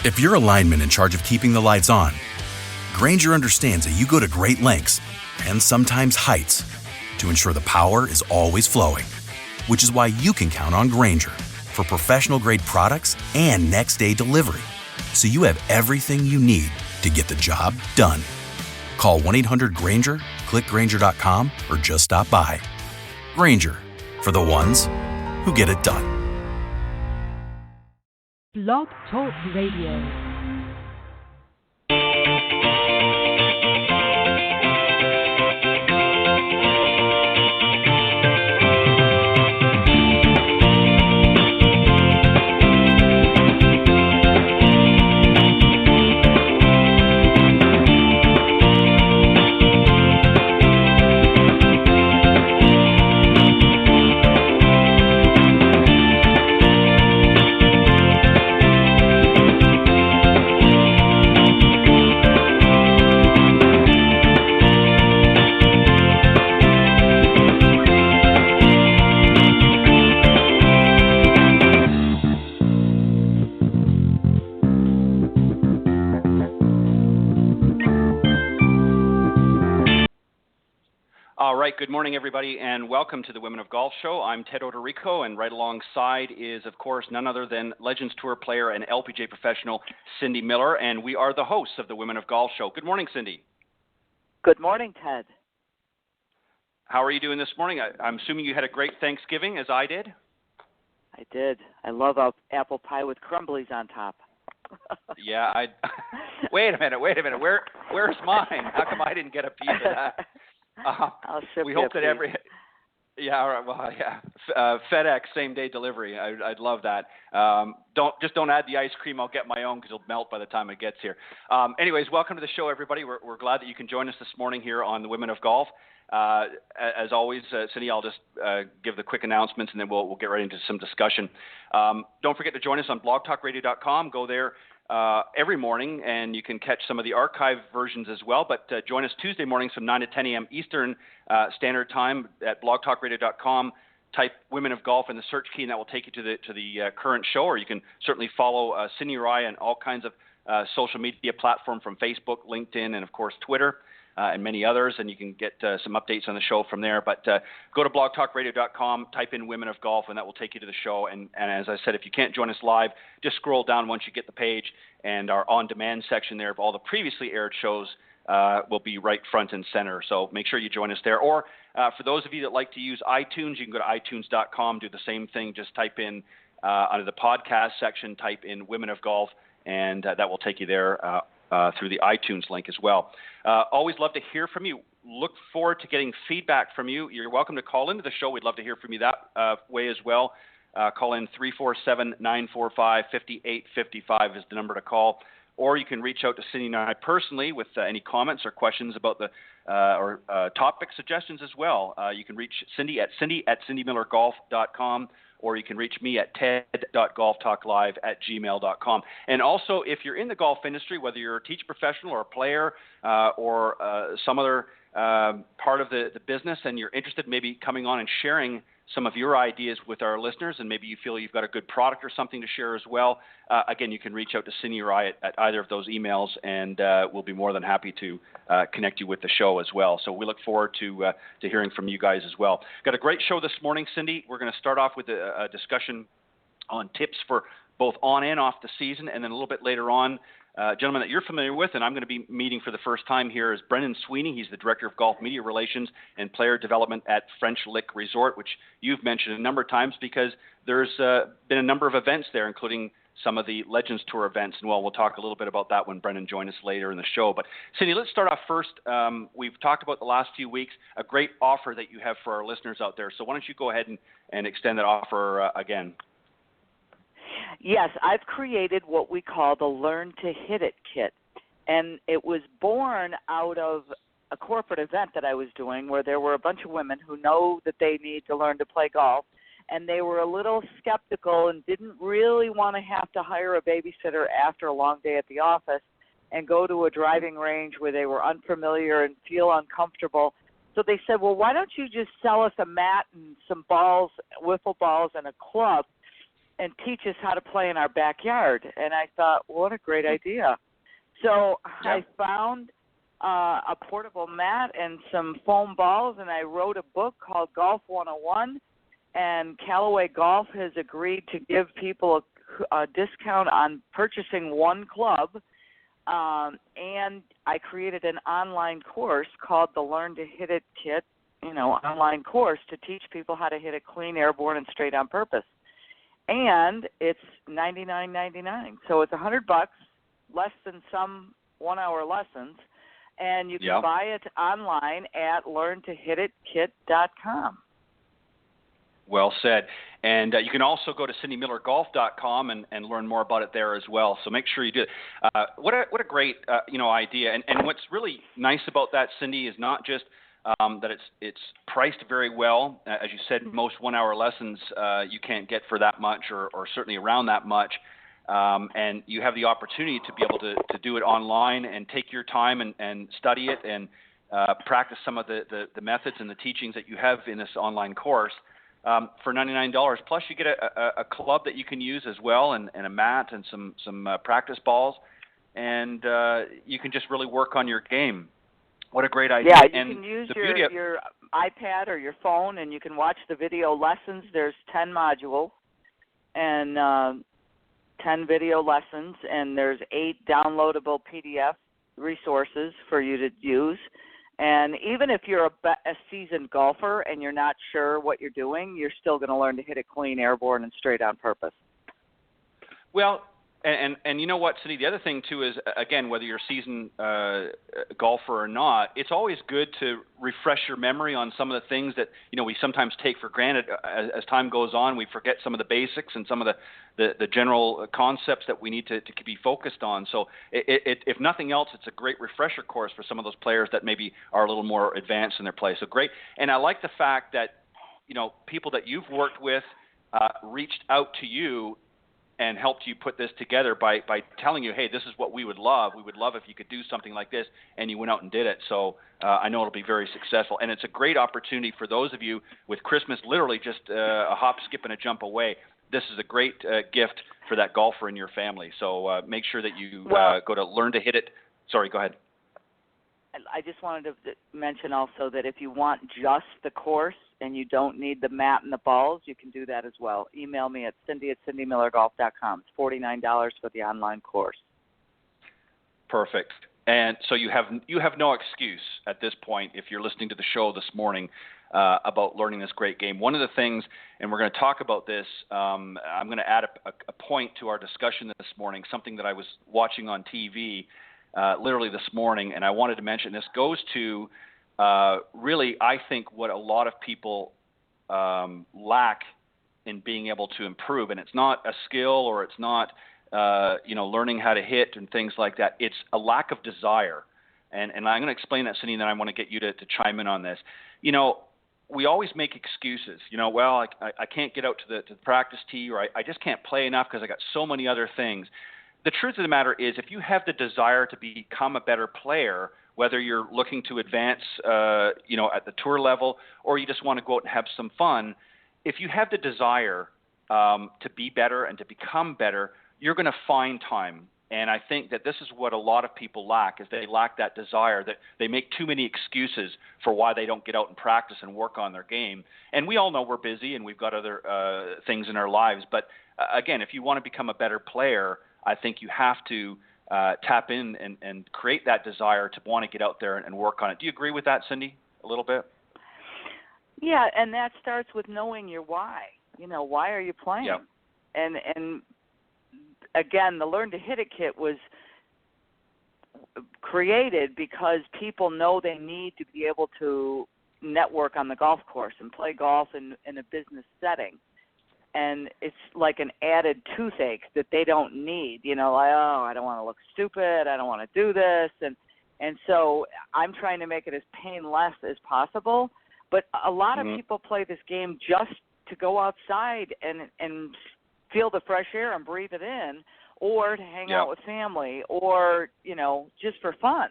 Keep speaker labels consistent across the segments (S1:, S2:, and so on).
S1: If you're a lineman in charge of keeping the lights on, Grainger understands that you go to great lengths and sometimes heights to ensure the power is always flowing, which is why you can count on Grainger for professional-grade products and next-day delivery, so you have everything you need to get the job done. Call 1-800-GRAINGER, click Grainger.com, or just stop by. Grainger, for the ones who get it done.
S2: Blog Talk Radio.
S3: Good morning, everybody, and welcome to the Women of Golf Show. I'm Ted Odorico, and right alongside is, of course, none other than Legends Tour player and LPGA professional Cindy Miller, and we are the hosts of the Women of Golf Show. Good morning, Cindy.
S4: Good morning, Ted.
S3: How are you doing this morning? I'm assuming you had a great Thanksgiving, as I did?
S4: I did. I love apple pie with crumblies on top.
S3: Yeah, Wait a minute. Where's mine? How come I didn't get a piece of that?
S4: I'll ship
S3: we
S4: you
S3: hope that
S4: piece.
S3: FedEx same day delivery. I'd love that. Don't add the ice cream. I'll get my own because it'll melt by the time it gets here. Anyways, welcome to the show, everybody. We're glad that you can join us this morning here on the Women of Golf. As always, Cindy, I'll just give the quick announcements and then we'll get right into some discussion. Don't forget to join us on blogtalkradio.com. Go there every morning, and you can catch some of the archive versions as well. But join us Tuesday mornings from 9 to 10 a.m. Eastern Standard Time at blogtalkradio.com. Type Women of Golf in the search key, and that will take you to the current show. Or you can certainly follow Cindy Rye on all kinds of social media platform from Facebook, LinkedIn, and, of course, Twitter. And many others, and you can get some updates on the show from there. But go to blogtalkradio.com, type in Women of Golf, and that will take you to the show. And as I said, if you can't join us live, just scroll down once you get the page, and our on-demand section there of all the previously aired shows will be right front and center. So make sure you join us there. Or for those of you that like to use iTunes, you can go to itunes.com, do the same thing. Just type in, under the podcast section, type in Women of Golf, and that will take you there through the iTunes link as well. Always love to hear from you. Look forward to getting feedback from you. You're welcome to call into the show. We'd love to hear from you that way as well. Call in 347-945-5855 is the number to call. Or you can reach out to Cindy and I personally with any comments or questions about the or topic suggestions as well. You can reach Cindy at cindymillergolf.com. Or you can reach me at ted.golftalklive@gmail.com. And also, if you're in the golf industry, whether you're a teacher professional or a player or some other part of the business, and you're interested in maybe coming on and sharing some of your ideas with our listeners, and maybe you feel you've got a good product or something to share as well, again, you can reach out to Cindy or I at either of those emails, and we'll be more than happy to connect you with the show as well. So we look forward to hearing from you guys as well. Got a great show this morning, Cindy. We're going to start off with a discussion on tips for both on and off the season, and then a little bit later on, a gentleman that you're familiar with, and I'm going to be meeting for the first time here, is Brendan Sweeney. He's the Director of Golf Media Relations and Player Development at French Lick Resort, which you've mentioned a number of times because there's been a number of events there, including some of the Legends Tour events. And, we'll talk a little bit about that when Brendan joins us later in the show. But, Cindy, let's start off first. We've talked about the last few weeks, a great offer that you have for our listeners out there. So why don't you go ahead and extend that offer again?
S4: Yes, I've created what we call the Learn to Hit It kit, and it was born out of a corporate event that I was doing where there were a bunch of women who know that they need to learn to play golf, and they were a little skeptical and didn't really want to have to hire a babysitter after a long day at the office and go to a driving range where they were unfamiliar and feel uncomfortable. So they said, well, why don't you just sell us a mat and some balls, wiffle balls, and a club, and teach us how to play in our backyard. And I thought, what a great idea. So I found a portable mat and some foam balls, and I wrote a book called Golf 101, and Callaway Golf has agreed to give people a discount on purchasing one club, and I created an online course called the Learn to Hit It Kit, online course to teach people how to hit it clean, airborne, and straight on purpose. And it's $99.99, so it's $100, less than some 1-hour lessons, and you can buy it online at learntohititkit.com.
S3: Well said. And you can also go to cindymillergolf.com and learn more about it there as well. So make sure you do it. What a great idea. And what's really nice about that, Cindy, is not just that it's priced very well. As you said, most 1-hour lessons you can't get for that much, or certainly around that much. And you have the opportunity to be able to do it online and take your time and study it and practice some of the methods and the teachings that you have in this online course for $99. Plus, you get a club that you can use as well, and a mat and some practice balls, and you can just really work on your game. What a great idea.
S4: Yeah, you
S3: and
S4: can use your iPad or your phone, and you can watch the video lessons. There's 10 modules and 10 video lessons, and there's 8 downloadable PDF resources for you to use. And even if you're a seasoned golfer and you're not sure what you're doing, you're still going to learn to hit it clean, airborne, and straight on purpose.
S3: Well, and you know what, Cindy, the other thing, too, is, again, whether you're a seasoned golfer or not, it's always good to refresh your memory on some of the things that, we sometimes take for granted. As time goes on, we forget some of the basics and some of the general concepts that we need to be focused on. So if nothing else, it's a great refresher course for some of those players that maybe are a little more advanced in their play. So great. And I like the fact that, people that you've worked with reached out to you and helped you put this together by telling you, hey, this is what we would love. We would love if you could do something like this, and you went out and did it. So I know it'll be very successful. And it's a great opportunity for those of you with Christmas literally just a hop, skip, and a jump away. This is a great gift for that golfer in your family. So make sure that you go to Learn to Hit It. Sorry, go ahead.
S4: I just wanted to mention also that if you want just the course and you don't need the mat and the balls, you can do that as well. Email me at cindy@cindymillergolf.com. It's $49 for the online course.
S3: Perfect. And so you have no excuse at this point if you're listening to the show this morning about learning this great game. One of the things, and we're going to talk about this, I'm going to add a point to our discussion this morning, something that I was watching on TV literally this morning, and I wanted to mention this goes to really, I think, what a lot of people lack in being able to improve. And it's not a skill, or it's not, learning how to hit and things like that. It's a lack of desire. And I'm going to explain that, Cindy, and then I want to get you to chime in on this. We always make excuses. I can't get out to the practice tee, or I just can't play enough because I got so many other things. The truth of the matter is, if you have the desire to become a better player, whether you're looking to advance, at the tour level, or you just want to go out and have some fun, if you have the desire to be better and to become better, you're going to find time. And I think that this is what a lot of people lack, is they lack that desire, that they make too many excuses for why they don't get out and practice and work on their game. And we all know we're busy and we've got other things in our lives. But again, if you want to become a better player, I think you have to tap in and create that desire to want to get out there and work on it. Do you agree with that, Cindy, a little bit?
S4: Yeah, and that starts with knowing your why. Why are you playing?
S3: Yep.
S4: And again, the Learn to Hit It kit was created because people know they need to be able to network on the golf course and play golf in a business setting. And it's like an added toothache that they don't need. I don't want to look stupid. I don't want to do this. And so I'm trying to make it as painless as possible. But a lot of people play this game just to go outside and feel the fresh air and breathe it in, or to hang out with family, or, just for fun.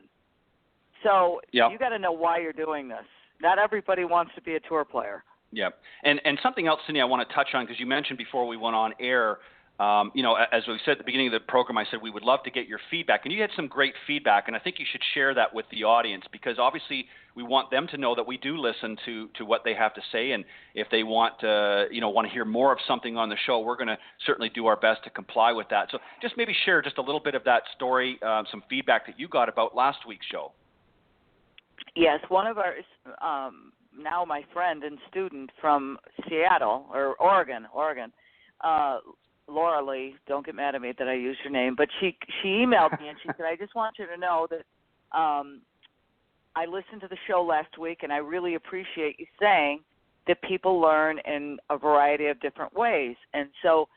S4: So you got to know why you're doing this. Not everybody wants to be a tour player.
S3: Yeah. And something else, Cindy, I want to touch on, because you mentioned before we went on air, as we said at the beginning of the program, I said we would love to get your feedback. And you had some great feedback, and I think you should share that with the audience, because obviously we want them to know that we do listen to what they have to say. And if they want to hear more of something on the show, we're going to certainly do our best to comply with that. So just maybe share just a little bit of that story, some feedback that you got about last week's show.
S4: Yes, one of our now my friend and student from Seattle, or Oregon, Laura Lee, don't get mad at me that I used your name, but she emailed me and she said, I just want you to know that I listened to the show last week, and I really appreciate you saying that people learn in a variety of different ways. And so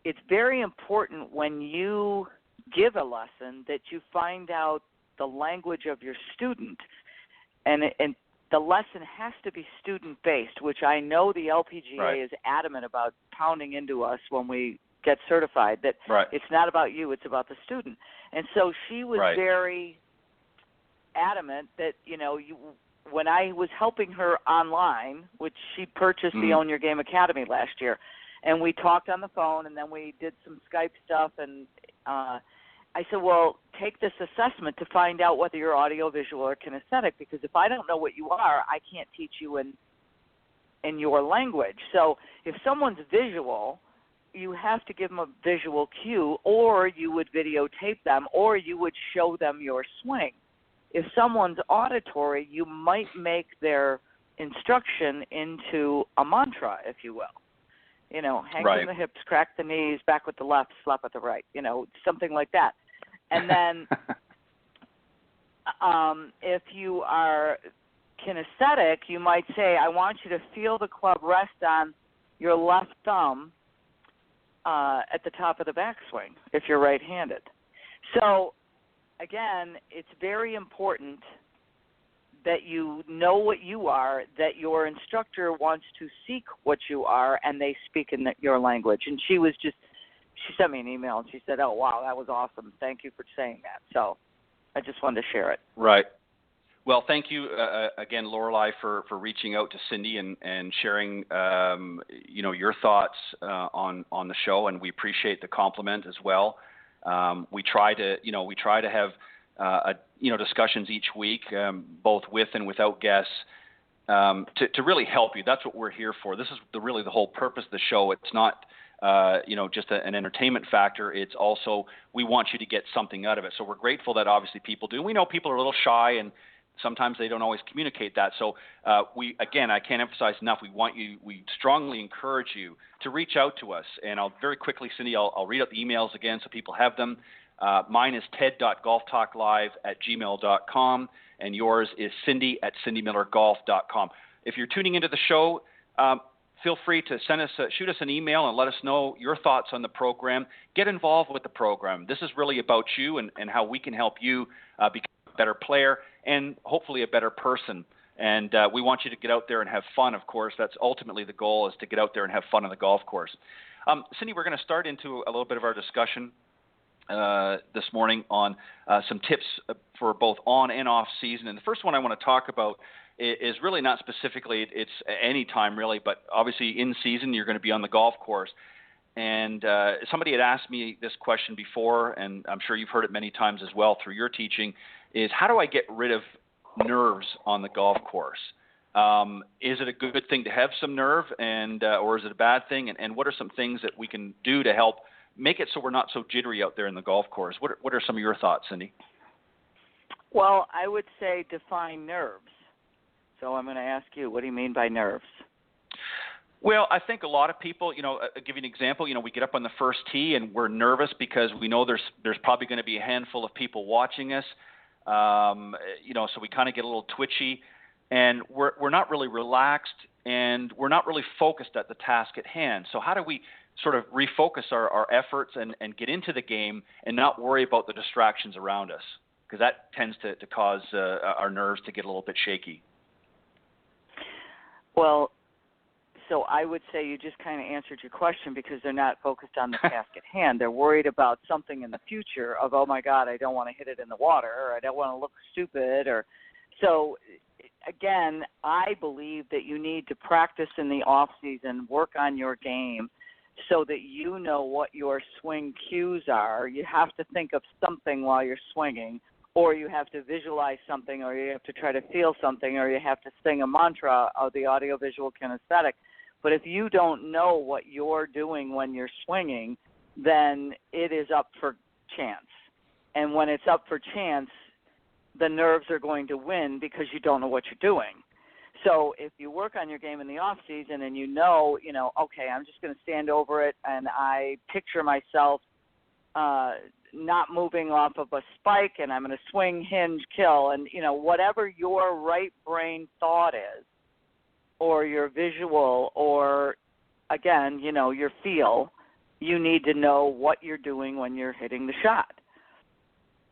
S4: it's very important when you give a lesson that you find out the language of your student, and the lesson has to be student-based, which I know the LPGA is adamant about pounding into us when we get certified, that it's not about you, it's about the student. And so she was very adamant that, when I was helping her online, which she purchased the Own Your Game Academy last year, and we talked on the phone, and then we did some Skype stuff, and I said, well, take this assessment to find out whether you're audiovisual or kinesthetic, because if I don't know what you are, I can't teach you in your language. So if someone's visual, you have to give them a visual cue, or you would videotape them, or you would show them your swing. If someone's auditory, you might make their instruction into a mantra, if you will. Hang from the hips, crack the knees, back with the left, slap with the right, something like that. And then if you are kinesthetic, you might say, I want you to feel the club rest on your left thumb at the top of the backswing if you're right-handed. So, again, it's very important that you know what you are, that your instructor wants to seek what you are, and they speak in your language. And she sent me an email, and she said, oh, wow, that was awesome. Thank you for saying that. So I just wanted to share it.
S3: Right. Well, thank you again, Lorelei, for reaching out to Cindy and sharing, your thoughts on the show, and we appreciate the compliment as well. We try to have discussions each week, both with and without guests, to really help you. That's what we're here for. This is really the whole purpose of the show. It's not just an entertainment factor. It's also we want you to get something out of it. So we're grateful that obviously people do. We know people are a little shy, and sometimes they don't always communicate that. So I can't emphasize enough. We strongly encourage you to reach out to us. And I'll very quickly, Cindy, I'll read out the emails again so people have them. Mine is ted.golftalklive@gmail.com, and yours is cindy@cindymillergolf.com. If you're tuning into the show, feel free to shoot us an email and let us know your thoughts on the program. Get involved with the program. This is really about you and how we can help you become a better player and hopefully a better person. And we want you to get out there and have fun, of course. That's ultimately the goal, is to get out there and have fun on the golf course. Cindy, we're going to start into a little bit of our discussion this morning on some tips for both on and off season. And the first one I want to talk about is really not specifically, it's any time really, but obviously in season you're going to be on the golf course. And somebody had asked me this question before, and I'm sure you've heard it many times as well through your teaching, is how do I get rid of nerves on the golf course? Is it a good thing to have some nerve, or is it a bad thing? And what are some things that we can do to help make it so we're not so jittery out there in the golf course? What are some of your thoughts, Cindy?
S4: Well, I would say define nerves. So I'm going to ask you, what do you mean by nerves?
S3: Well, I think a lot of people, I'll give you an example. We get up on the first tee and we're nervous because we know there's probably going to be a handful of people watching us. So we kind of get a little twitchy, and we're not really relaxed, and we're not really focused at the task at hand. So how do we sort of refocus our efforts and get into the game and not worry about the distractions around us? Because that tends to cause our nerves to get a little bit shaky.
S4: Well, so I would say you just kind of answered your question, because they're not focused on the task at hand. They're worried about something in the future of, oh, my God, I don't want to hit it in the water, or I don't want to look stupid. So again, I believe that you need to practice in the off season, work on your game, so that you know what your swing cues are. You have to think of something while you're swinging, or you have to visualize something, or you have to try to feel something, or you have to sing a mantra of the audiovisual kinesthetic. But if you don't know what you're doing when you're swinging, then it is up for chance. And when it's up for chance, the nerves are going to win because you don't know what you're doing. So if you work on your game in the off season and you know, okay, I'm just going to stand over it, and I picture myself not moving off of a spike, and I'm going to swing, hinge, kill, and whatever your right brain thought is, or your visual, or again, your feel, you need to know what you're doing when you're hitting the shot.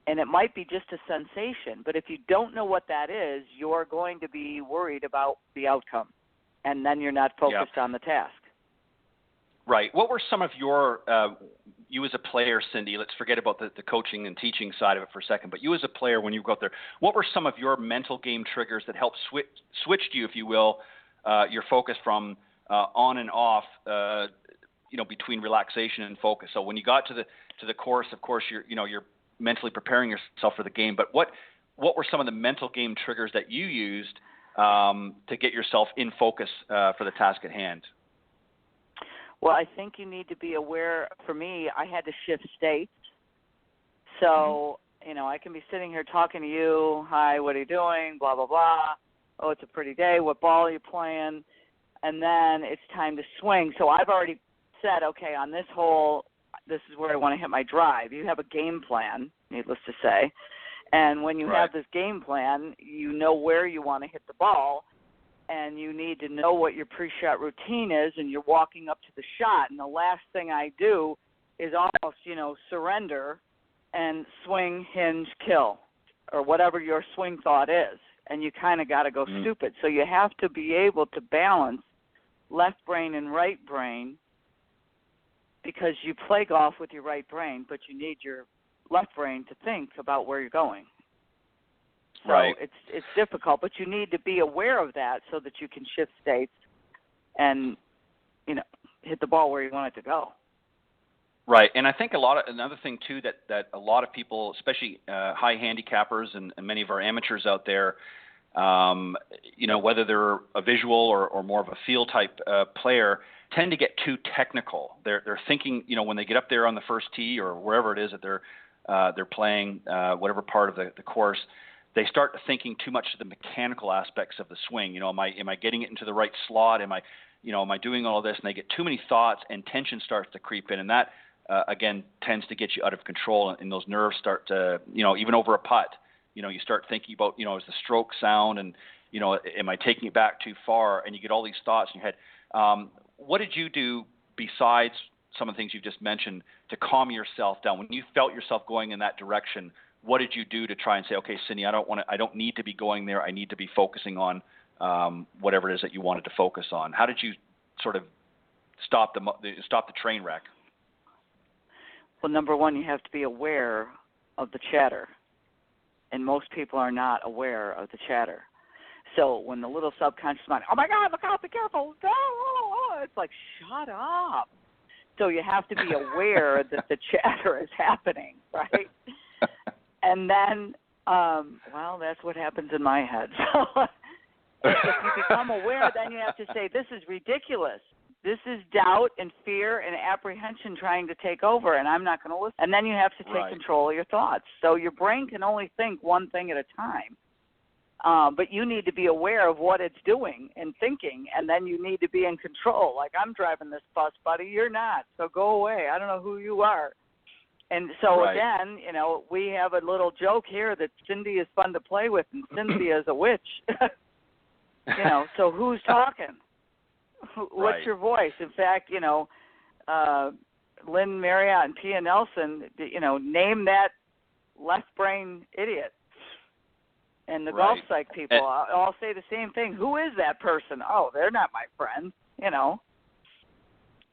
S4: And it might be just a sensation, but if you don't know what that is, you're going to be worried about the outcome, and then you're not focused on the task.
S3: Right. What were some of your, you as a player, Cindy, let's forget about the coaching and teaching side of it for a second, but you as a player, when you go out there, what were some of your mental game triggers that helped switched you, if you will, your focus from on and off, between relaxation and focus? So when you got to the course, of course, you're mentally preparing yourself for the game, but what were some of the mental game triggers that you used to get yourself in focus for the task at hand?
S4: Well, I think you need to be aware. For me, I had to shift states. So, I can be sitting here talking to you. Hi, what are you doing? Blah, blah, blah. Oh, it's a pretty day. What ball are you playing? And then it's time to swing. So I've already said, okay, on this hole, this is where I want to hit my drive. You have a game plan, needless to say. And when you have this game plan, you know where you want to hit the ball, and you need to know what your pre-shot routine is, and you're walking up to the shot. And the last thing I do is almost, surrender and swing, hinge, kill, or whatever your swing thought is. And you kind of got to go stupid. So you have to be able to balance left brain and right brain, because you play golf with your right brain, but you need your left brain to think about where you're going. So it's difficult, but you need to be aware of that so that you can shift states and, hit the ball where you want it to go.
S3: Right, and I think another thing too that a lot of people, especially high handicappers and many of our amateurs out there, whether they're a visual or more of a feel type player, tend to get too technical. They're thinking, when they get up there on the first tee or wherever it is that they're playing, whatever part of the course, they start thinking too much of the mechanical aspects of the swing. Am I getting it into the right slot? Am I doing all of this? And they get too many thoughts, and tension starts to creep in, and that again tends to get you out of control, and those nerves start to, even over a putt, you start thinking about, is the stroke sound, and am I taking it back too far? And you get all these thoughts in your head. What did you do besides some of the things you've just mentioned to calm yourself down when you felt yourself going in that direction? What did you do to try and say, okay, Cindy, I don't need to be going there. I need to be focusing on whatever it is that you wanted to focus on. How did you sort of stop the train wreck?
S4: Well, number one, you have to be aware of the chatter, and most people are not aware of the chatter. So when the little subconscious mind, oh my God, look out, be careful, it's like, shut up. So you have to be aware that the chatter is happening, right? And then, that's what happens in my head. So if you become aware, then you have to say, this is ridiculous. This is doubt and fear and apprehension trying to take over, and I'm not going to listen. And then you have to take control of your thoughts. So your brain can only think one thing at a time. But you need to be aware of what it's doing and thinking, and then you need to be in control. Like, I'm driving this bus, buddy. You're not. So go away. I don't know who you are. And so, again, we have a little joke here that Cindy is fun to play with, and Cynthia is a witch. So who's talking? What's your voice? In fact, Lynn Marriott and Pia Nelson, name that left brain idiot. And the golf psych people all say the same thing. Who is that person? Oh, they're not my friend,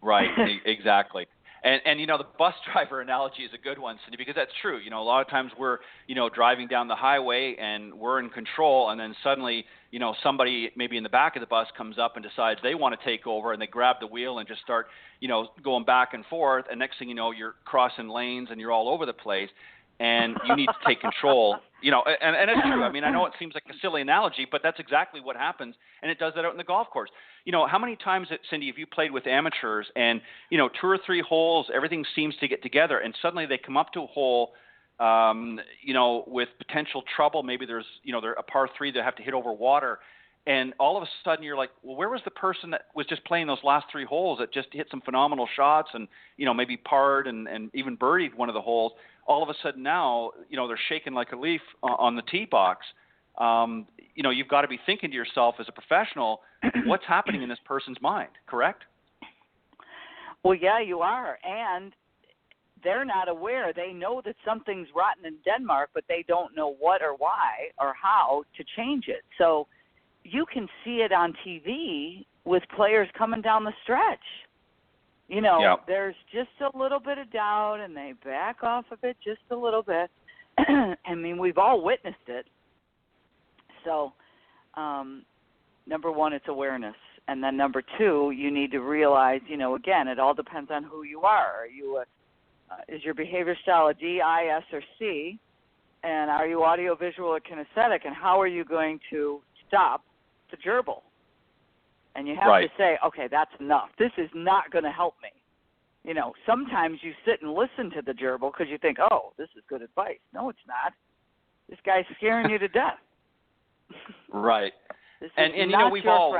S3: Right, exactly. And the bus driver analogy is a good one, Cindy, because that's true. A lot of times we're, driving down the highway and we're in control, and then suddenly, somebody maybe in the back of the bus comes up and decides they want to take over, and they grab the wheel and just start, going back and forth. And next thing you know, you're crossing lanes and you're all over the place. And you need to take control, and it's true. I mean, I know it seems like a silly analogy, but that's exactly what happens, and it does that out in the golf course. How many times, Cindy, have you played with amateurs and, 2 or 3 holes, everything seems to get together, and suddenly they come up to a hole, with potential trouble. Maybe there's, they're a par 3 they have to hit over water, and all of a sudden you're like, well, where was the person that was just playing those last 3 holes that just hit some phenomenal shots and, maybe parred and even birdied one of the holes? All of a sudden now, they're shaking like a leaf on the tee box. You've got to be thinking to yourself as a professional, what's happening in this person's mind, correct?
S4: Well, yeah, you are. And they're not aware. They know that something's rotten in Denmark, but they don't know what or why or how to change it. So you can see it on TV with players coming down the stretch. There's just a little bit of doubt, and they back off of it just a little bit. I mean, we've all witnessed it. So, number one, it's awareness. And then number 2, you need to realize, again, it all depends on who you are. Are you is your behavior style a D, I, S, or C? And are you audio, visual, or kinesthetic? And how are you going to stop the gerbil? And you have to say, okay, that's enough. This is not going to help me. Sometimes you sit and listen to the gerbil because you think, oh, this is good advice. No, it's not. This guy's scaring you to death.
S3: Right. And we've all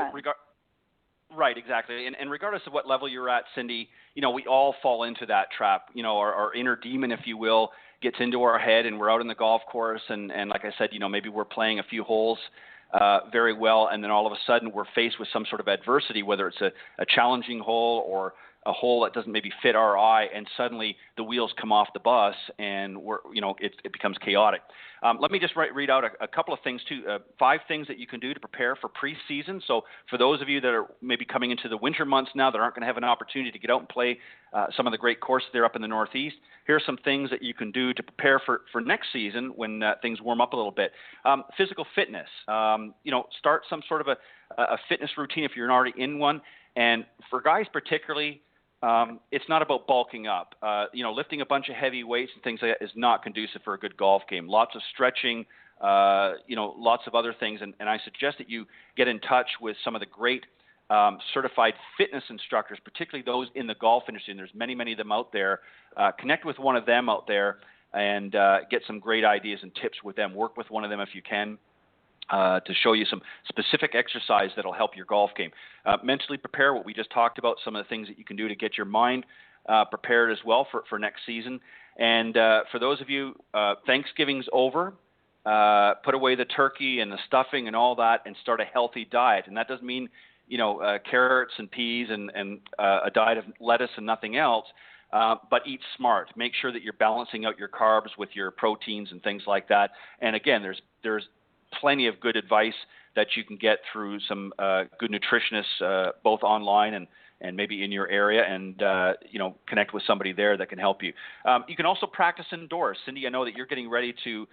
S3: right, exactly. And regardless of what level you're at, Cindy, we all fall into that trap. Our inner demon, if you will, gets into our head, and we're out in the golf course, and like I said, maybe we're playing a few holes very well, and then all of a sudden we're faced with some sort of adversity, whether it's a challenging hole or a hole that doesn't maybe fit our eye, and suddenly the wheels come off the bus, and it becomes chaotic. Let me just read out a couple of things too. 5 things that you can do to prepare for preseason. So for those of you that are maybe coming into the winter months now that aren't going to have an opportunity to get out and play some of the great courses there up in the Northeast, here are some things that you can do to prepare for next season when things warm up a little bit. Physical fitness. Start some sort of a fitness routine if you're already in one. And for guys particularly, it's not about bulking up. Lifting a bunch of heavy weights and things like that is not conducive for a good golf game. Lots of stretching, lots of other things. And I suggest that you get in touch with some of the great certified fitness instructors, particularly those in the golf industry. And there's many, many of them out there. Connect with one of them out there and get some great ideas and tips with them. Work with one of them if you can. To show you some specific exercise that'll help your golf game. Mentally prepare, what we just talked about, some of the things that you can do to get your mind prepared as well for next season. And for those of you, Thanksgiving's over. Put away the turkey and the stuffing and all that and start a healthy diet. And that doesn't mean, carrots and peas and a diet of lettuce and nothing else. But eat smart. Make sure that you're balancing out your carbs with your proteins and things like that. And again, there's plenty of good advice that you can get through some good nutritionists, both online and maybe in your area, and connect with somebody there that can help you. You can also practice indoors. Cindy, I know that you're getting ready to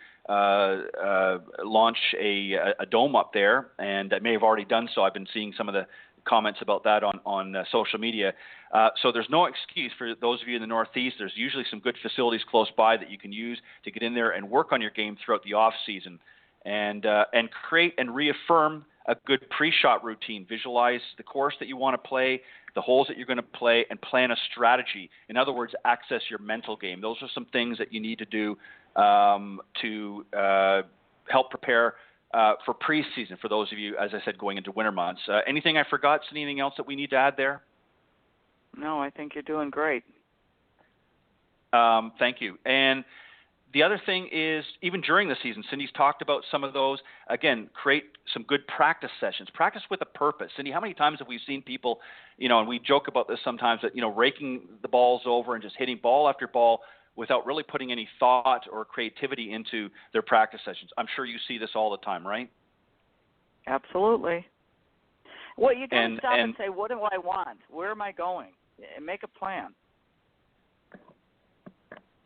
S3: launch a dome up there, and I may have already done so. I've been seeing some of the comments about that on social media. So there's no excuse for those of you in the Northeast. There's usually some good facilities close by that you can use to get in there and work on your game throughout the off season. And create and reaffirm a good pre-shot routine. Visualize the course that you want to play, the holes that you're going to play, and plan a strategy. In other words, access your mental game. Those are some things that you need to do to help prepare for preseason for those of you, as I said, going into winter months. Anything I forgot? Anything else that we need to add there?
S4: No, I think you're doing great.
S3: Thank you. And the other thing is, even during the season, Cindy's talked about some of those. Again, create some good practice sessions. Practice with a purpose. Cindy, how many times have we seen people, and we joke about this sometimes, that, raking the balls over and just hitting ball after ball without really putting any thought or creativity into their practice sessions. I'm sure you see this all the time, right?
S4: Absolutely. Well, you got to stop and say, what do I want? Where am I going? And make a plan.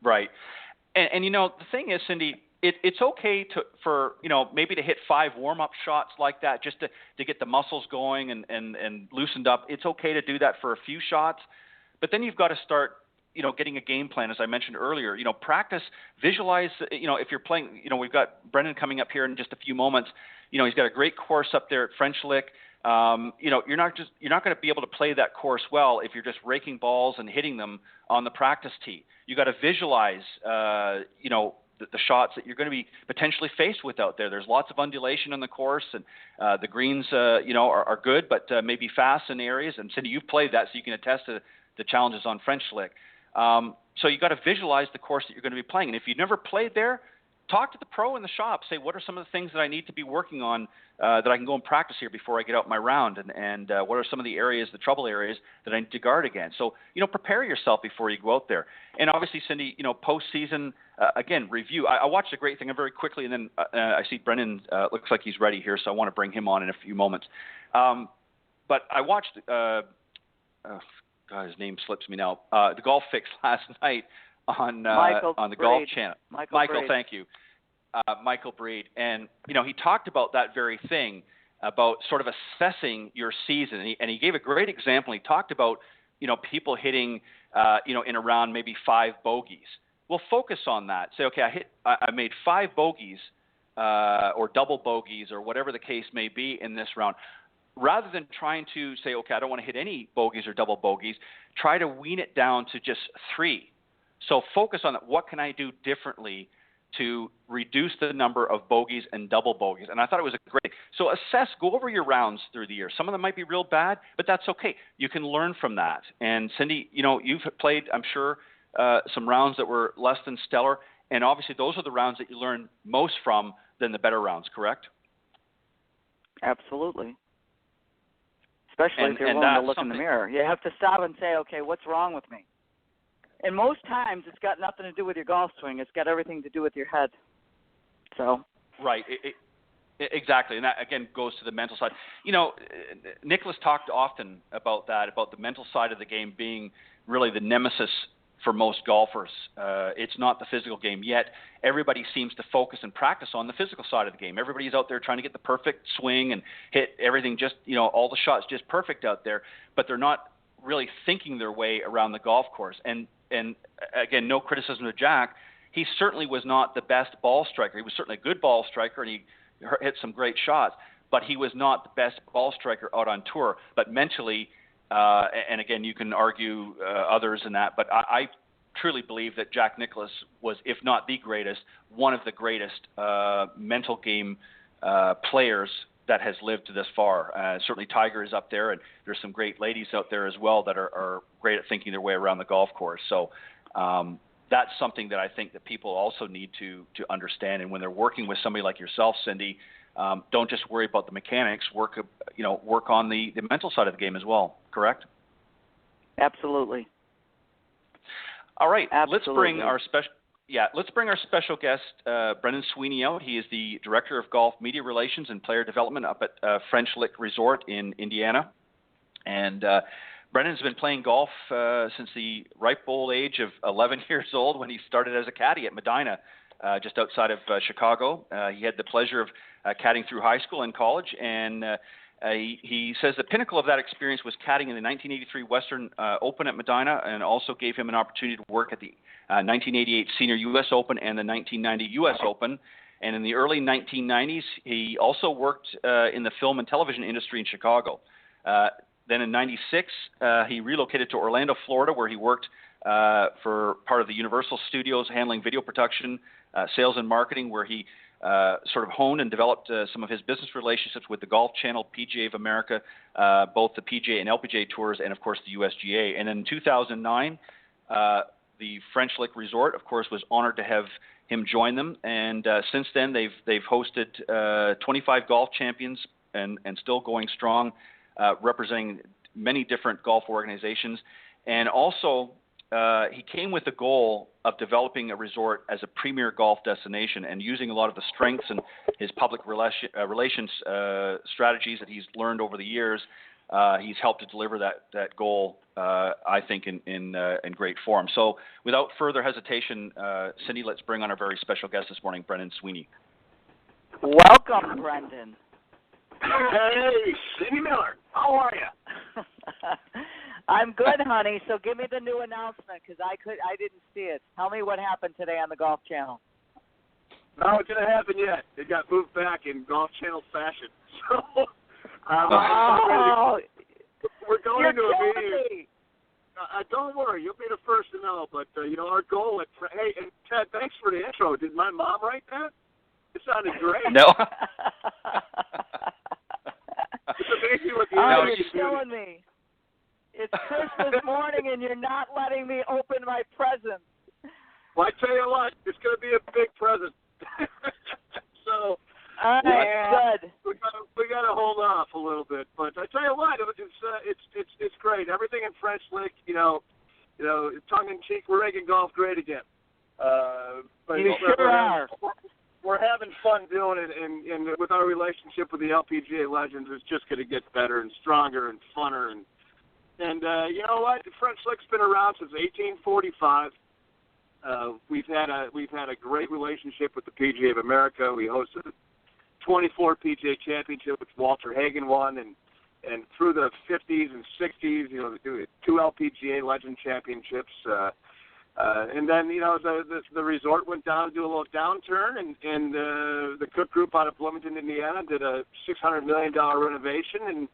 S3: Right. And the thing is, Cindy, it's okay for maybe to hit 5 warm-up shots like that just to get the muscles going and loosened up. It's okay to do that for a few shots, but then you've got to start getting a game plan, as I mentioned earlier. Practice, visualize. If you're playing, we've got Brendan coming up here in just a few moments. He's got a great course up there at French Lick. You're not going to be able to play that course well if you're just raking balls and hitting them on the practice tee. You got to visualize, the shots that you're going to be potentially faced with out there. There's lots of undulation on the course, and the greens, are good, but maybe fast in areas. And Cindy, you've played that, so you can attest to the challenges on French Lick. So you got to visualize the course that you're going to be playing. And if you've never played there, talk to the pro in the shop. Say, what are some of the things that I need to be working on that I can go and practice here before I get out my round? And what are some of the areas, the trouble areas that I need to guard against? So, prepare yourself before you go out there. And obviously, Cindy, postseason, again, review. I watched a great thing very quickly, and then I see Brendan looks like he's ready here, so I want to bring him on in a few moments. But I watched, God, his name slips me now, the Golf Fix last night on the Golf Channel. Michael, thank you. Michael Breed. And, he talked about that very thing, about sort of assessing your season. And he gave a great example. He talked about, people hitting, in around maybe 5 bogeys. Well, focus on that. Say, okay, I made 5 bogeys or double bogeys or whatever the case may be in this round. Rather than trying to say, okay, I don't want to hit any bogeys or double bogeys, try to wean it down to just 3. So focus on that. What can I do differently to reduce the number of bogeys and double bogeys? And I thought it was a great. So go over your rounds through the year. Some of them might be real bad, but that's okay. You can learn from that. And Cindy, you've played, I'm sure, some rounds that were less than stellar. And obviously those are the rounds that you learn most from than the better rounds, correct?
S4: Absolutely. Especially if you're willing to look in the mirror. You have to stop and say, okay, what's wrong with me? And most times it's got nothing to do with your golf swing. It's got everything to do with your head. So. Right.
S3: Exactly. And that, again, goes to the mental side. Nicholas talked often about that, about the mental side of the game being really the nemesis for most golfers. It's not the physical game yet. Everybody seems to focus and practice on the physical side of the game. Everybody's out there trying to get the perfect swing and hit everything just, all the shots just perfect out there, but they're not really thinking their way around the golf course. And again, no criticism of Jack. He certainly was not the best ball striker. He was certainly a good ball striker, and he hit some great shots, but he was not the best ball striker out on tour. But mentally, and again, you can argue others in that, but I truly believe that Jack Nicklaus was, if not the greatest, one of the greatest mental game players that has lived to this far. Certainly Tiger is up there, and there's some great ladies out there as well that are great at thinking their way around the golf course. So that's something that I think that people also need to understand. And when they're working with somebody like yourself, Cindy, don't just worry about the mechanics. Work on the mental side of the game as well. Correct?
S4: Absolutely.
S3: All right.
S4: Absolutely.
S3: Let's bring our special guest, Brendan Sweeney, out. He is the Director of Golf Media Relations and Player Development up at French Lick Resort in Indiana. And Brendan's been playing golf since the ripe old age of 11 years old when he started as a caddy at Medina, just outside of Chicago. He had the pleasure of caddying through high school and college, and he says the pinnacle of that experience was caddying in the 1983 Western Open at Medina, and also gave him an opportunity to work at the 1988 Senior U.S. Open and the 1990 U.S. Open. And in the early 1990s, he also worked in the film and television industry in Chicago. Then in 96, he relocated to Orlando, Florida, where he worked for part of the Universal Studios, handling video production, sales and marketing, where he sort of honed and developed some of his business relationships with the Golf Channel, PGA of America, both the PGA and LPGA tours, and of course the USGA. And in 2009, the French Lick Resort, of course, was honored to have him join them. And since then, they've hosted 25 golf champions and still going strong, representing many different golf organizations. And also, he came with the goal of developing a resort as a premier golf destination and using a lot of the strengths and his public relations strategies that he's learned over the years he's helped to deliver that goal, I think, in great form. So without further hesitation, Cindy, let's bring on our very special guest this morning, Brendan Sweeney.
S4: Welcome, Brendan.
S5: Hey, Cindy Miller. How are you?
S4: I'm good, honey. So give me the new announcement because I didn't see it. Tell me what happened today on the Golf Channel.
S5: No, it didn't happen yet. It got moved back in Golf Channel fashion. So we're going to a meeting. Don't worry, you'll be the first to know. But our goal at hey, and Ted, thanks for the intro. Did my mom write that? It sounded great.
S3: No.
S5: It's amazing what the
S4: you're killing me. It's Christmas morning and you're not letting me open my presents.
S5: Well, I tell you what, it's going to be a big present. So
S4: good.
S5: We got to hold off a little bit, but I tell you what, it's great. Everything in French Lick, tongue in cheek, we're making golf great again. But
S4: you sure are.
S5: We're having fun doing it, and with our relationship with the LPGA legends, it's just going to get better and stronger and funner. And you know what? The French Lick's been around since 1845. We've had a great relationship with the PGA of America. We hosted 24 PGA Championship, which Walter Hagen won, and through the 50s and 60s, two LPGA Legend Championships. And then, the resort went down to do a little downturn, and the Cook Group out of Bloomington, Indiana, did a $600 million renovation, and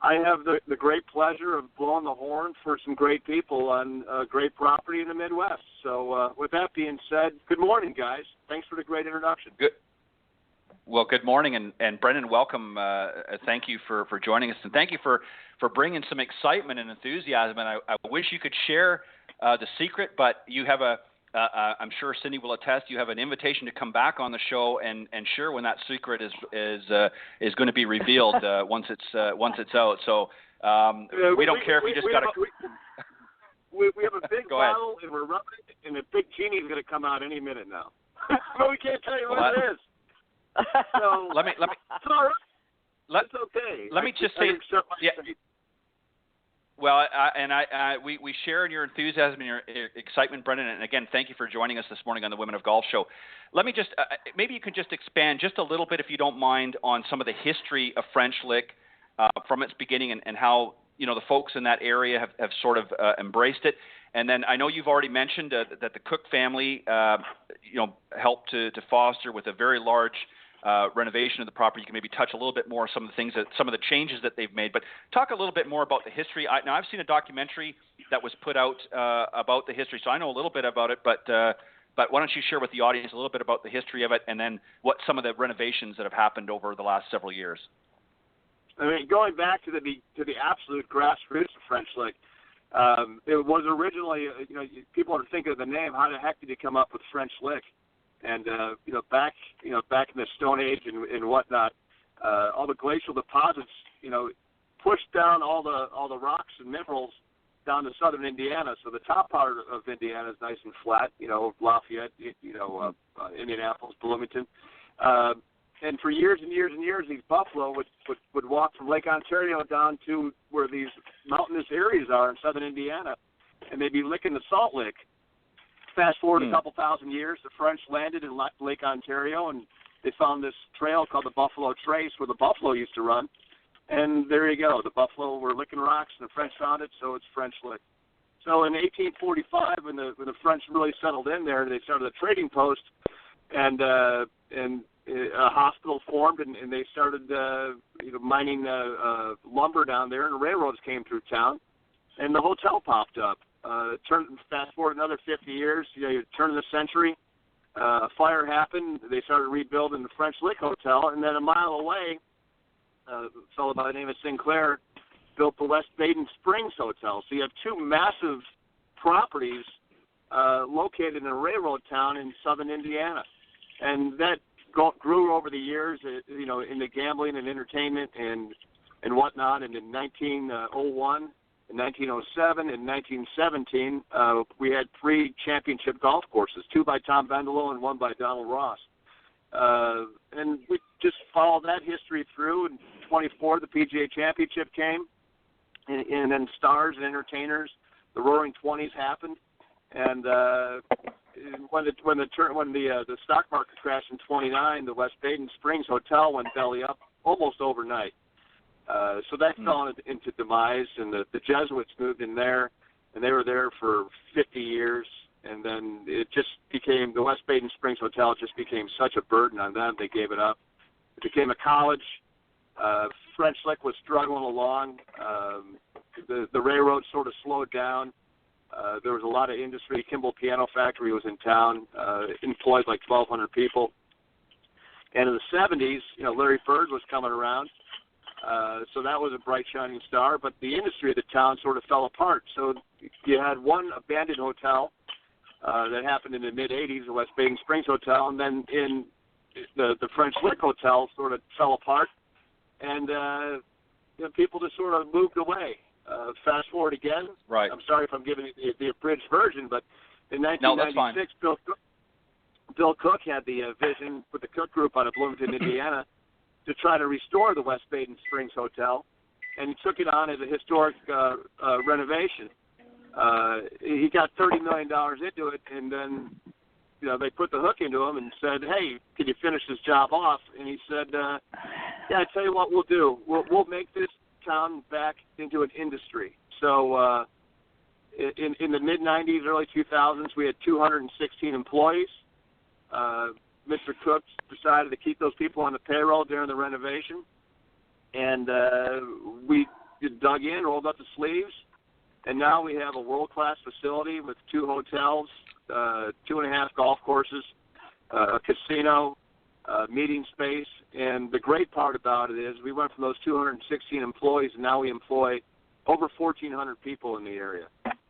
S5: I have the great pleasure of blowing the horn for some great people on great property in the Midwest. So with that being said, good morning, guys. Thanks for the great introduction.
S3: Good. Well, good morning, and Brendan, welcome. Thank you for joining us, and thank you for bringing some excitement and enthusiasm. And I wish you could share the secret, but you have I'm sure Cindy will attest, you have an invitation to come back on the show and share when that secret is going to be revealed once it's out. So we don't care if you just got to.
S5: We have a big
S3: Go ahead.
S5: bottle, and we're rubbing it, and the big genie's going to come out any minute now. But we can't tell you what it is. So
S3: let me.
S5: It's all right. It's okay.
S3: Let me just say. Yeah. Well, we share in your enthusiasm and your excitement, Brendan. And again, thank you for joining us this morning on the Women of Golf Show. Let me just maybe you could just expand just a little bit, if you don't mind, on some of the history of French Lick from its beginning and how the folks in that area have sort of embraced it. And then I know you've already mentioned that the Cook family helped to foster with a very large renovation of the property. You can maybe touch a little bit more some of the changes that they've made, but talk a little bit more about the history. Now I've seen a documentary that was put out about the history, so I know a little bit about it, but why don't you share with the audience a little bit about the history of it, and then what some of the renovations that have happened over the last several years.
S5: I mean, going back to the absolute grassroots of French Lick, it was originally, people are thinking of the name. How the heck did you come up with French Lick? And back in the Stone Age and whatnot, all the glacial deposits, pushed down all the rocks and minerals down to southern Indiana. So the top part of Indiana is nice and flat. Lafayette, Indianapolis, Bloomington, and for years and years and years, these buffalo would walk from Lake Ontario down to where these mountainous areas are in southern Indiana, and they'd be licking the salt lick. Fast forward a couple thousand years, the French landed in Lake Ontario, and they found this trail called the Buffalo Trace where the buffalo used to run. And there you go. The buffalo were licking rocks, and the French found it, so it's French Lick. So in 1845, when the French really settled in there, they started a trading post, and a hospital formed, and they started mining lumber down there, and railroads came through town, and the hotel popped up. Fast forward another 50 years, turn of the century, a fire happened. They started rebuilding the French Lick Hotel, and then a mile away, a fellow by the name of Sinclair built the West Baden Springs Hotel. So you have two massive properties located in a railroad town in southern Indiana, and that grew over the years, in the gambling and entertainment and whatnot. And in 1901. In 1907 and 1917, we had 3 championship golf courses, 2 by Tom Bendelow and 1 by Donald Ross. And we just followed that history through. In 24, the PGA Championship came. and then stars and entertainers. The Roaring '20s happened, and when the stock market crashed in '29, the West Baden Springs Hotel went belly up almost overnight. So that fell into demise, and the Jesuits moved in there, and they were there for 50 years. And then it just became, the West Baden Springs Hotel just became such a burden on them, they gave it up. It became a college. French Lick was struggling along. The railroad sort of slowed down. There was a lot of industry. Kimball Piano Factory was in town, employed like 1,200 people. And in the 70s, Larry Bird was coming around. So that was a bright, shining star. But the industry of the town sort of fell apart. So you had one abandoned hotel that happened in the mid-'80s, the West Baden Springs Hotel, and then in the French Lick Hotel sort of fell apart, and people just sort of moved away. Fast forward again.
S3: Right.
S5: I'm sorry if I'm giving you the abridged version, but in 1996, Bill Cook had the vision with the Cook Group out of Bloomington, Indiana, to try to restore the West Baden Springs Hotel, and he took it on as a historic renovation. He got $30 million into it, and then they put the hook into him and said, "Hey, can you finish this job off?" And he said, "Yeah, I tell you what we'll do. We'll make this town back into an industry." So in the mid-'90s, early 2000s, we had 216 employees. Mr. Cook decided to keep those people on the payroll during the renovation, and we dug in, rolled up the sleeves. And now we have a world-class facility with 2 hotels, 2.5 golf courses, a casino, meeting space. And the great part about it is we went from those 216 employees, and now we employ over 1,400 people in the area.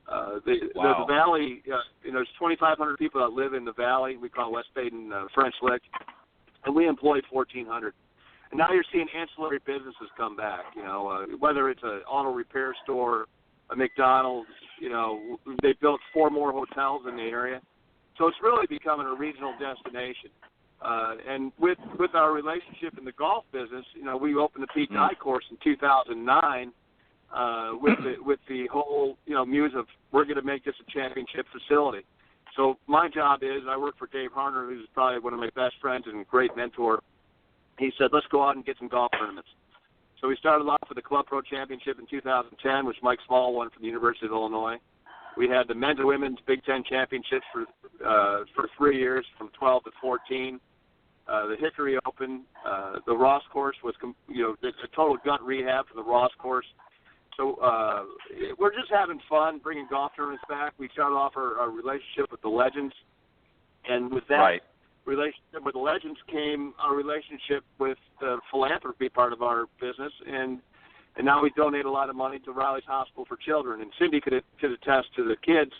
S5: The valley, there's 2,500 people that live in the valley. We call West Baden French Lick, and we employ 1,400. And now you're seeing ancillary businesses come back. Whether it's an auto repair store, a McDonald's, they built 4 more hotels in the area. So it's really becoming a regional destination. And with our relationship in the golf business, we opened the Pete Dye course in 2009 with the whole, muse of we're going to make this a championship facility. So my job is, I work for Dave Harner, who's probably one of my best friends and great mentor. He said, let's go out and get some golf tournaments. So we started off with the Club Pro Championship in 2010, which Mike Small won from the University of Illinois. We had the men's and women's Big Ten championships for 3 years, from 12 to 14. The Hickory Open, the Ross course was, it's a total gut rehab for the Ross course. So we're just having fun bringing golf tournaments back. We started off our relationship with the Legends, and with that relationship with the Legends came our relationship with the philanthropy part of our business, and now we donate a lot of money to Riley's Hospital for Children. And Cindy could attest to the kids,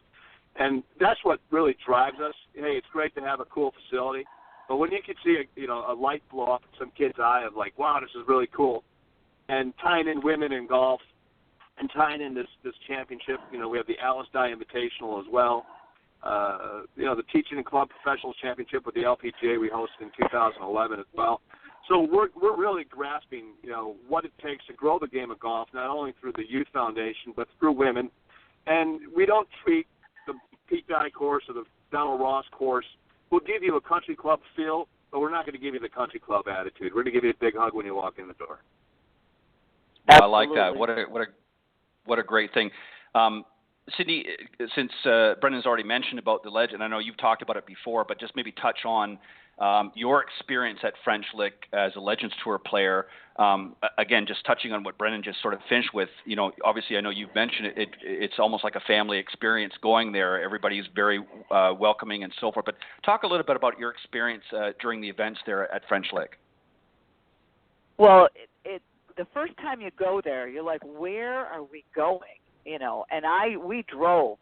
S5: and that's what really drives us. Hey, it's great to have a cool facility, but when you can see a light blow up in some kid's eye of like, wow, this is really cool, and tying in women in golf, and tying in this championship, we have the Alice Dye Invitational as well. The Teaching and Club Professionals Championship with the LPGA we hosted in 2011 as well. So we're really grasping, what it takes to grow the game of golf, not only through the Youth Foundation, but through women. And we don't treat the Pete Dye course or the Donald Ross course. We'll give you a country club feel, but we're not going to give you the country club attitude. We're going to give you a big hug when you walk in the door.
S3: I like that. What a great thing. Sydney, since Brendan's already mentioned about the Legend, I know you've talked about it before, but just maybe touch on your experience at French Lick as a Legends Tour player. Again, just touching on what Brendan just sort of finished with, obviously I know you've mentioned it, it's almost like a family experience going there. Everybody's very welcoming and so forth. But talk a little bit about your experience during the events there at French Lick.
S4: Well, the first time you go there, you're like, where are we going? And we drove.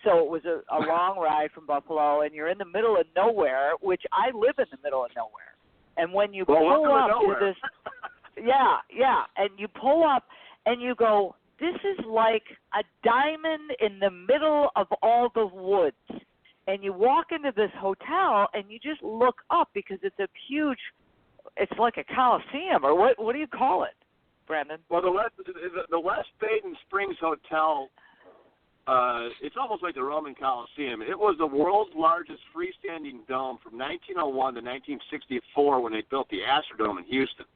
S4: So it was a long ride from Buffalo, and you're in the middle of nowhere, which I live in the middle of nowhere. And when you pull up to this, and you pull up and you go, this is like a diamond in the middle of all the woods. And you walk into this hotel and you just look up because it's a huge, it's like a coliseum, or what do you call it? Brandon?
S5: Well, the West Baden Springs Hotel, it's almost like the Roman Coliseum. It was the world's largest freestanding dome from 1901 to 1964 when they built the Astrodome in Houston.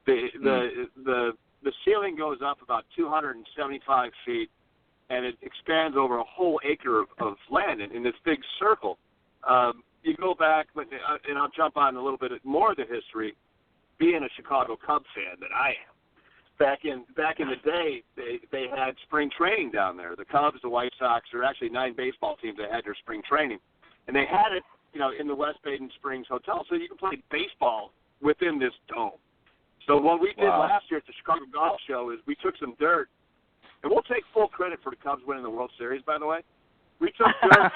S5: The ceiling goes up about 275 feet, and it expands over a whole acre of land in this big circle. You go back, and I'll jump on a little bit more of the history. Being a Chicago Cubs fan that I am, back in the day, they had spring training down there. The Cubs, the White Sox, there are actually 9 baseball teams that had their spring training, and they had it, in the West Baden Springs Hotel, so you can play baseball within this dome. So what we did last year at the Chicago Golf Show is we took some dirt, and we'll take full credit for the Cubs winning the World Series, by the way. We took dirt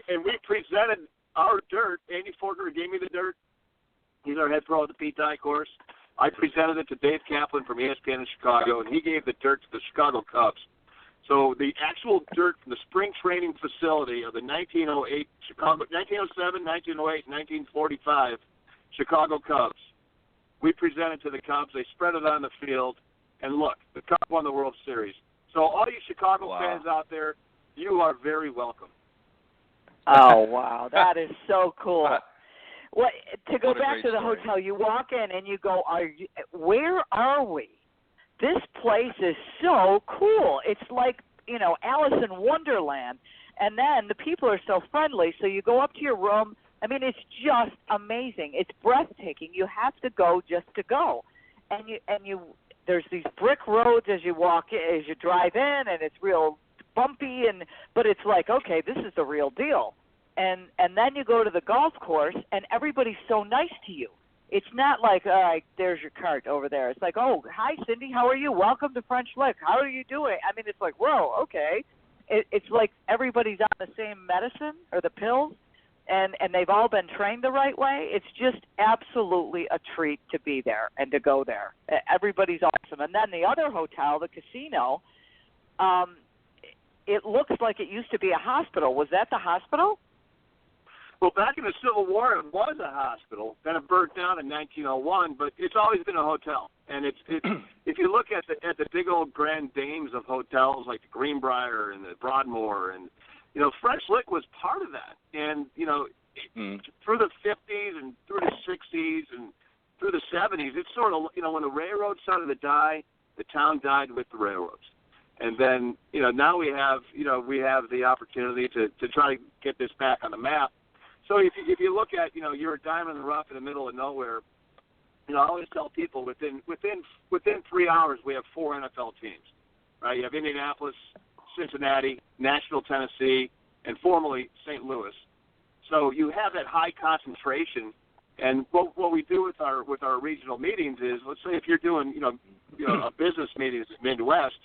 S5: and we presented our dirt. Andy Fortner gave me the dirt. He's our head pro at the P-Tie course. I presented it to Dave Kaplan from ESPN in Chicago, and he gave the dirt to the Chicago Cubs. So the actual dirt from the spring training facility of the 1908 Chicago, 1907, 1908, 1945 Chicago Cubs, we presented to the Cubs. They spread it on the field, and look, the Cubs won the World Series. So all you Chicago fans out there, you are very welcome.
S4: Oh, wow. That is so cool. Well, to go back to the
S3: story.
S4: hotel, you walk in and you go, where are we? This place is so cool. It's like, Alice in Wonderland. And then the people are so friendly, so you go up to your room. I mean, it's just amazing. It's breathtaking. You have to go just to go. And you there's these brick roads as you drive in, and it's real bumpy, but it's like, okay, this is the real deal. And then you go to the golf course, and everybody's so nice to you. It's not like, all right, there's your cart over there. It's like, oh, hi, Cindy, how are you? Welcome to French Lick. How are you doing? I mean, it's like, whoa, okay. It's like everybody's on the same medicine or the pills, and they've all been trained the right way. It's just absolutely a treat to be there and to go there. Everybody's awesome. And then the other hotel, the casino, it looks like it used to be a hospital. Was that the hospital?
S5: Well, back in the Civil War, it was a hospital. Then it burnt down in 1901, but it's always been a hotel. And it's if you look at the big old grand dames of hotels like the Greenbrier and the Broadmoor, and French Lick was part of that. And through the 50s and through the 60s and through the 70s, it's sort of when the railroads started to die, the town died with the railroads. And then now we have the opportunity to try to get this back on the map. So if you look at, you're a diamond in the rough in the middle of nowhere, I always tell people within 3 hours we have 4 NFL teams, right? You have Indianapolis, Cincinnati, Nashville, Tennessee, and formerly St. Louis. So you have that high concentration. And what we do with our regional meetings is, let's say if you're doing, a business meeting in the Midwest,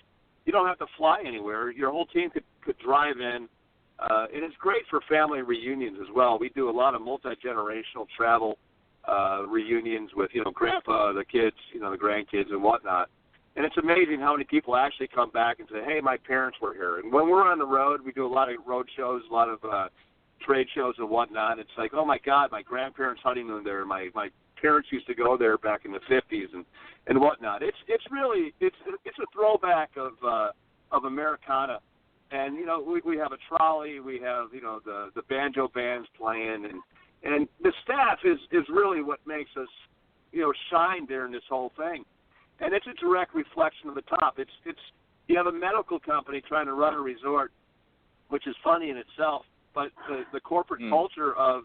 S5: you don't have to fly anywhere. Your whole team could drive in. And it's great for family reunions as well. We do a lot of multi-generational travel reunions with, grandpa, the kids, the grandkids and whatnot. And it's amazing how many people actually come back and say, hey, my parents were here. And when we're on the road, we do a lot of road shows, a lot of trade shows and whatnot. It's like, oh, my God, my grandparents' honeymoon there. My parents used to go there back in the 50s and whatnot. It's really a throwback of Americana. And, we have a trolley, we have, the banjo bands playing, and the staff is really what makes us, shine during this whole thing. And it's a direct reflection of the top. It's you have a medical company trying to run a resort, which is funny in itself, but the corporate culture of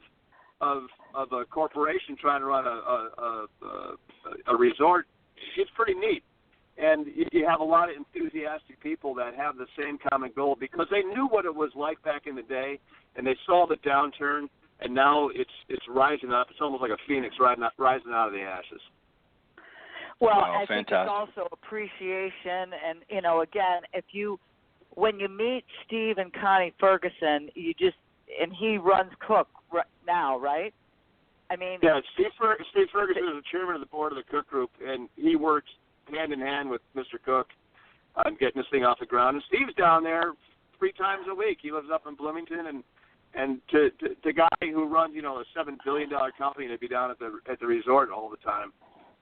S5: a corporation trying to run a resort, it's pretty neat. And you have a lot of enthusiastic people that have the same common goal because they knew what it was like back in the day, and they saw the downturn, and now it's rising up. It's almost like a phoenix rising out of the ashes.
S4: Well,
S3: wow,
S4: I think it's also appreciation, and again, when you meet Steve and Connie Ferguson, and he runs Cook now, right? I mean,
S5: yeah, Steve Ferguson is the chairman of the board of the Cook Group, and he works hand in hand with Mr. Cook on getting this thing off the ground. And Steve's down there 3 times a week. He lives up in Bloomington, and to the guy who runs, a $7 billion company to be down at the resort all the time,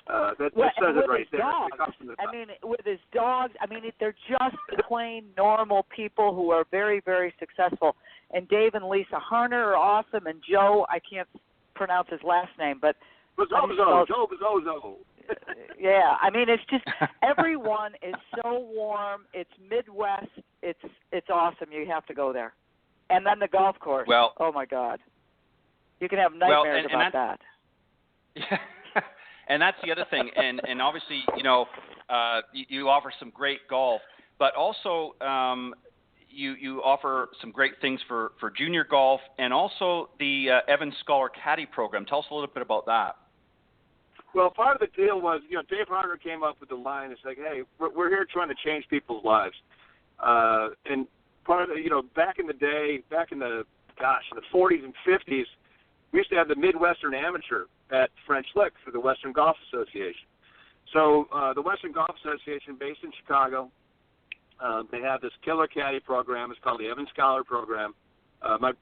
S5: That says it right there.
S4: Dogs.
S5: It comes from the top.
S4: I mean, with his dogs, they're just plain normal people who are very, very successful. And Dave and Lisa Harner are awesome, and Joe, I can't pronounce his last name, but
S5: Joe Bizzozo.
S4: Yeah, it's just everyone is so warm. It's Midwest. It's awesome. You have to go there. And then the golf course.
S3: Well,
S4: oh my God, you can have nightmares about that.
S3: Yeah. And that's the other thing, and obviously, you offer some great golf, but also you offer some great things for junior golf, and also the Evans Scholar Caddy program. Tell us a little bit about that.
S5: Well, part of the deal was, Dave Harner came up with the line. It's like, hey, we're here trying to change people's lives, and part of the, back in the day, in the 40s and 50s, we used to have the Midwestern Amateur at French Lick for the Western Golf Association. So the Western Golf Association, based in Chicago, they have this killer caddy program. It's called the Evans Scholar Program. I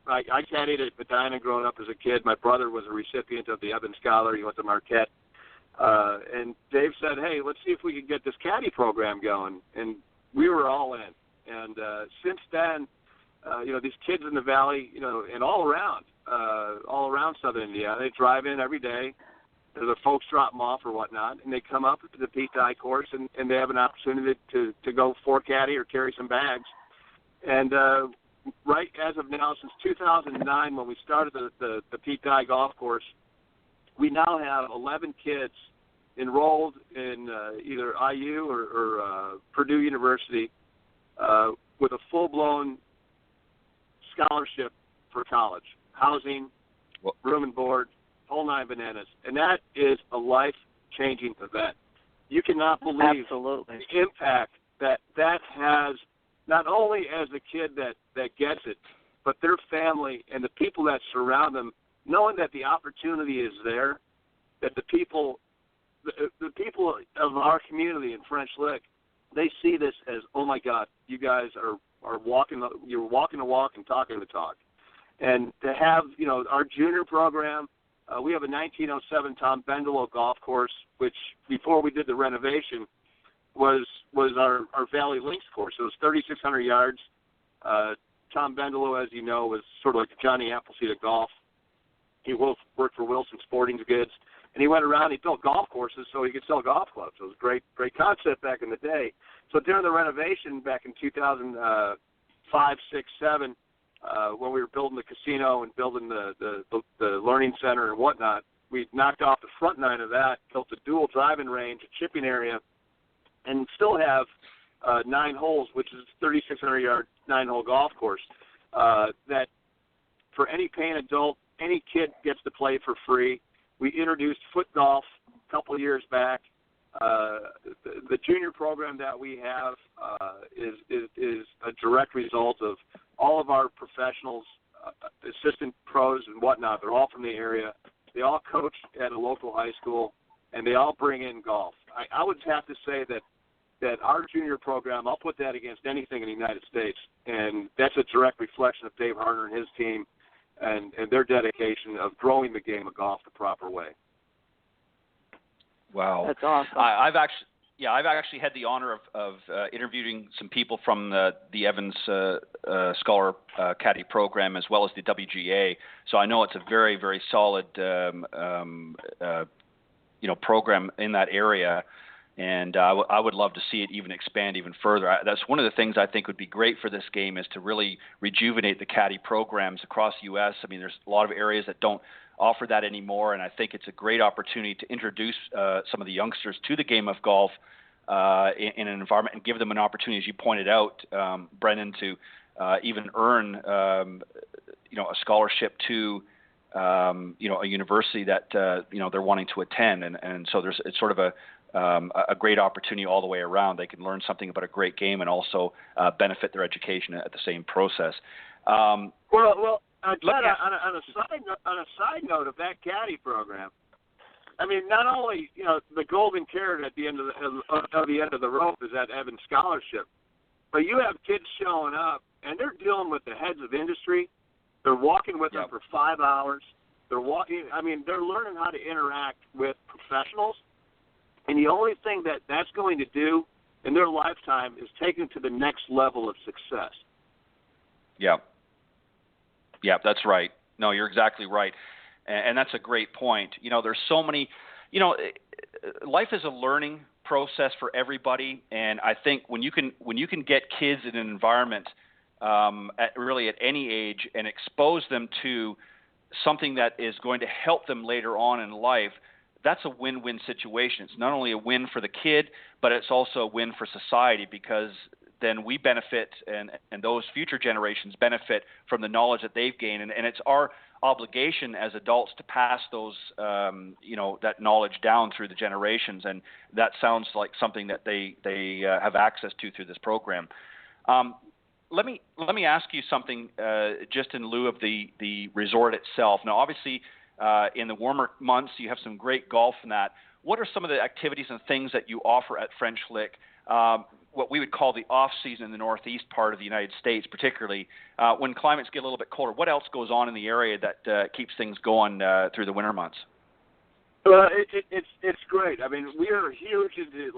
S5: caddied at Medina growing up as a kid. My brother was a recipient of the Evans Scholar. He went to Marquette. And Dave said, hey, let's see if we can get this caddy program going. And we were all in. And since then, these kids in the Valley, and all around Southern Indiana, they drive in every day. The folks drop them off or whatnot, and they come up to the Pete Dye course, and they have an opportunity to go for caddy or carry some bags. And right as of now, since 2009, when we started the Pete Dye golf course, we now have 11 kids enrolled in either IU or Purdue University with a full-blown scholarship for college, housing, room and board, whole nine bananas. And that is a life-changing event. You cannot believe
S4: Absolutely.
S5: the impact that has, not only as the kid that gets it, but their family and the people that surround them, knowing that the opportunity is there, that the people of our community in French Lick, they see this as, oh my God, you guys are you're walking the walk and talking the talk. And to have, our junior program, we have a 1907 Tom Bendelow golf course, which before we did the renovation was our Valley Links course. It was 3,600 yards. Tom Bendelow, as you know, was sort of like the Johnny Appleseed of golf. He worked for Wilson Sporting Goods, and he went around. He built golf courses so he could sell golf clubs. It was a great concept back in the day. So during the renovation back in 2005, 6, 7, when we were building the casino and building the learning center and whatnot, we knocked off the front nine of that, built a dual driving range, a chipping area, and still have 9 holes, which is a 3,600-yard 9-hole golf course that for any paying adult, any kid gets to play for free. We introduced foot golf a couple of years back. The junior program that we have is a direct result of all of our professionals, assistant pros and whatnot. They're all from the area. They all coach at a local high school, and they all bring in golf. I would have to say that our junior program, I'll put that against anything in the United States, and that's a direct reflection of Dave Harner and his team and their dedication of growing the game of golf the proper way.
S3: Wow,
S4: that's awesome.
S3: I've actually had the honor of interviewing some people from the Evans Scholar Caddy program as well as the WGA. So I know it's a very, very solid program in that area. And I would love to see it even expand even further. That's one of the things I think would be great for this game is to really rejuvenate the caddy programs across the U.S. I mean, there's a lot of areas that don't offer that anymore, and I think it's a great opportunity to introduce some of the youngsters to the game of golf in an environment and give them an opportunity, as you pointed out, Brendan, to even earn a scholarship to a university that they're wanting to attend, and so it's sort of a great opportunity all the way around. They can learn something about a great game and also benefit their education at the same process.
S5: On a side note of that caddy program, I mean, not only the golden carrot at the end of the end of the rope is that Evans scholarship, but you have kids showing up and they're dealing with the heads of industry. They're walking with them for 5 hours. They're walking. I mean, they're learning how to interact with professionals. And the only thing that that's going to do in their lifetime is take them to the next level of success.
S3: Yeah. Yeah, that's right. No, you're exactly right. And that's a great point. You know, there's so many, you know, life is a learning process for everybody. And I think when you can get kids in an environment really at any age and expose them to something that is going to help them later on in life, that's a win-win situation. It's not only a win for the kid, but it's also a win for society, because then we benefit and those future generations benefit from the knowledge that they've gained. And it's our obligation as adults to pass those, that knowledge down through the generations. And that sounds like something that they have access to through this program. Let me ask you something just in lieu of the resort itself. Now, obviously, in the warmer months, you have some great golf in that. What are some of the activities and things that you offer at French Lick, what we would call the off-season in the northeast part of the United States, particularly when climates get a little bit colder? What else goes on in the area that keeps things going through the winter months?
S5: Well, it's great. I mean, we are huge into,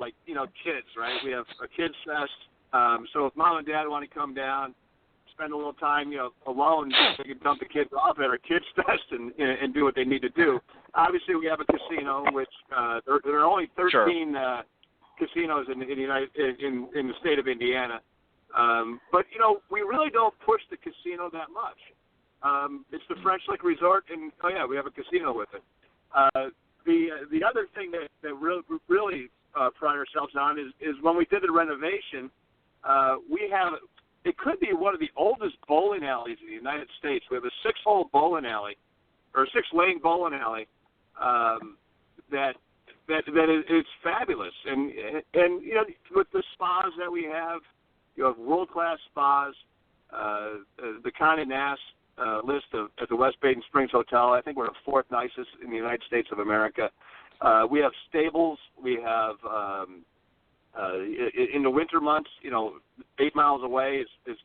S5: kids, right? We have a kids fest. So if mom and dad want to come down, spend a little time, alone, they can dump the kids off at our kids fest and do what they need to do. Obviously, we have a casino, which there are only 13 sure. Casinos in the state of Indiana. But we really don't push the casino that much. It's the French Lick Resort, and we have a casino with it. The other thing that really pride ourselves on is when we did the renovation, we have. It could be one of the oldest bowling alleys in the United States. We have a 6-hole bowling alley, or a 6-lane bowling alley, that is fabulous. And with the spas that we have, you have world-class spas. The Condé Nast list at the West Baden Springs Hotel, I think we're the 4th nicest in the United States of America. We have stables. We have in the winter months, 8 miles away is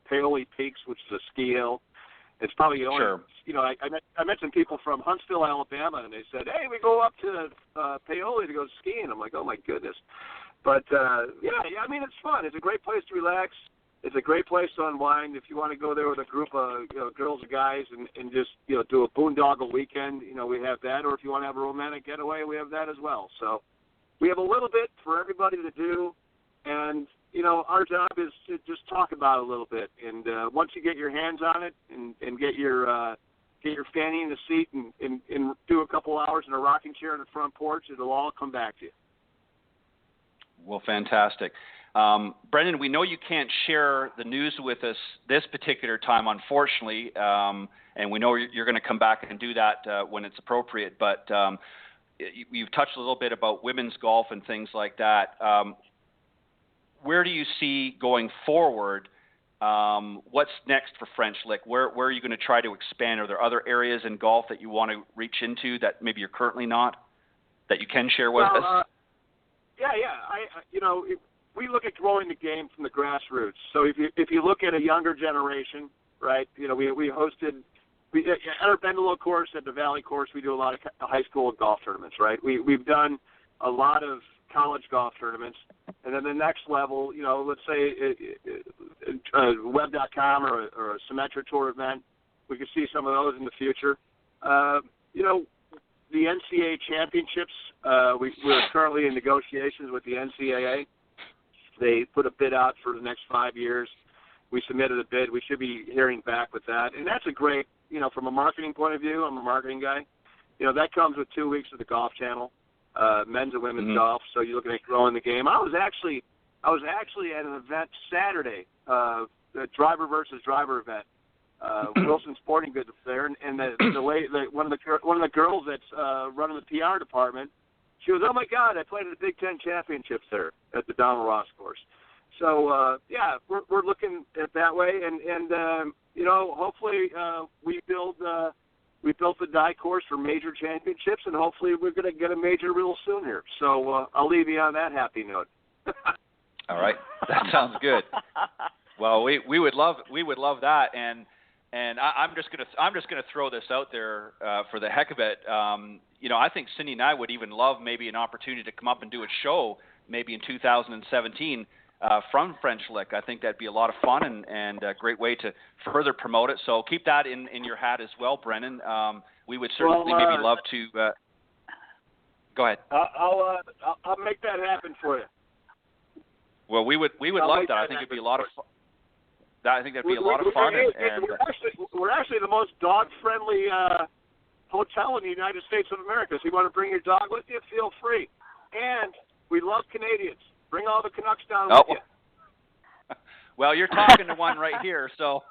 S5: Paoli Peaks, which is a ski hill. It's probably only, sure. I met some people from Huntsville, Alabama, and they said, hey, we go up to Paoli to go skiing. I'm like, oh, my goodness. But, I mean, it's fun. It's a great place to relax. It's a great place to unwind. If you want to go there with a group of girls and guys and just do a boondoggle weekend, we have that. Or if you want to have a romantic getaway, we have that as well. So we have a little bit for everybody to do, and our job is to just talk about it a little bit. And once you get your hands on it and get your fanny in the seat and do a couple hours in a rocking chair in the front porch, it'll all come back to you.
S3: Well, fantastic. Brendan, we know you can't share the news with us this particular time, unfortunately, and we know you're going to come back and do that when it's appropriate. But you've touched a little bit about women's golf and things like that. Where do you see going forward? What's next for French Lick? Where are you going to try to expand? Are there other areas in golf that you want to reach into that maybe you're currently not, that you can share with us? We look at growing the game from the grassroots. So if you look at a younger generation, right? We hosted at our Bendalo course, at the Valley course, we do a lot of high school golf tournaments, right? We've done a lot of college golf tournaments, and then the next level, let's say web.com or a Symetra Tour event, we could see some of those in the future. The NCAA championships, we're currently in negotiations with the NCAA. They put a bid out for the next 5 years. We submitted a bid. We should be hearing back with that. And that's a great, from a marketing point of view, I'm a marketing guy. That comes with 2 weeks of the Golf Channel, men's and women's golf. So you're looking at growing the game. I was actually at an event Saturday, the driver versus driver event. Wilson Sporting Goods there, and one of the girls that's running the PR department, she was, oh my God, I played at the Big Ten championships there at the Donald Ross course. So we're looking at that way, and hopefully we built the die course for major championships, and hopefully we're going to get a major real soon here. So I'll leave you on that happy note. All right, that sounds good. Well, we would love that, and And I'm just gonna throw this out there for the heck of it. I think Cindy and I would even love maybe an opportunity to come up and do a show maybe in 2017 from French Lick. I think that'd be a lot of fun and a great way to further promote it. So keep that in your hat as well, Brennan. We would certainly maybe love to. Go ahead.
S5: I'll make that happen for you.
S3: Well, we would love that. I think it'd be a lot of fun. I think that'd be a lot of fun.
S5: We're actually the most dog-friendly hotel in the United States of America. So you want to bring your dog with you, feel free. And we love Canadians. Bring all the Canucks down with you.
S3: Well, you're talking to one right here, so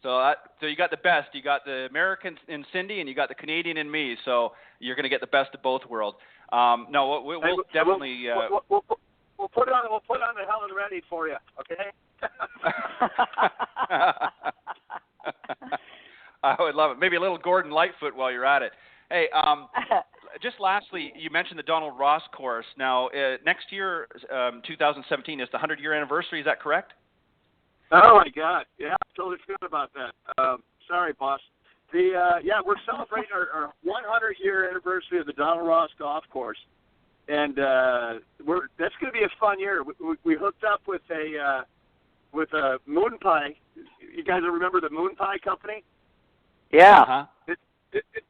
S3: so you got the best. You got the American in Cindy, and you got the Canadian in me. So you're going to get the best of both worlds. No, we'll definitely.
S5: We'll put on the Helen Reddy for you, okay?
S3: I would love it. Maybe a little Gordon Lightfoot while you're at it. Hey, just lastly, you mentioned the Donald Ross course. Now, next year, 2017, is the 100-year anniversary. Is that correct?
S5: Oh my God! Yeah, I totally forgot about that. Sorry, boss. We're celebrating our 100-year anniversary of the Donald Ross Golf Course, and that's going to be a fun year. We hooked up with a Moon Pie. You guys remember the Moon Pie Company?
S4: Yeah.
S3: Uh-huh.